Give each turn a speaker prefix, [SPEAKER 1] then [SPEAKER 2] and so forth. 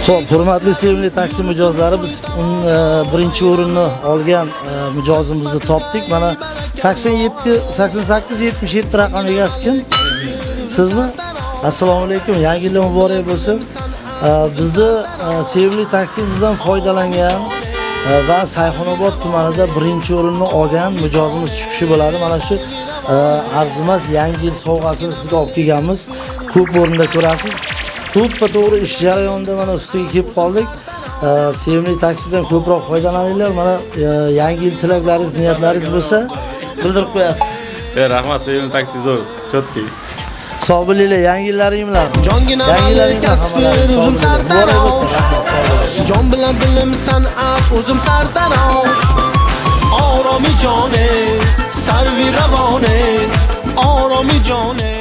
[SPEAKER 1] Xo'p, hurmatli sevimli taksi mijozlari, biz birinchi o'rinni olgan mijozimizni topdik. Mana 8877 raqam egasi kim? Sizmi? Assalomu alaykum. Yangi yil muborak bo'lsin. Bizni sevimli taksimizdan foydalangan va Sayxunobod tumanida birinchi o'rinni olgan mijozimiz shu kishi bo'ladi. Mana shu arzimas yangi yil sovg'asini sizga olib kelganmiz. Ko'p o'rinda ko'rasiz. To'g'ri ish jarayonida mana ustiga kelib qoldik. Sevimli taksidan ko'proq foydalaninglar. Mana yangi yil tilaklaringiz, niyatlaringiz bo'lsa bildirib qo'yasiz.
[SPEAKER 2] Rahmat, sevimli taksi zo'r, chotki.
[SPEAKER 1] Sog' bo'linglar, yangi yillaring bilan.
[SPEAKER 3] Yangilaring kasbi o'zim sartarosh. Jon bilan dilim san'at o'zim sartarosh. Oromi jone, sarvi ravone, oromi jone.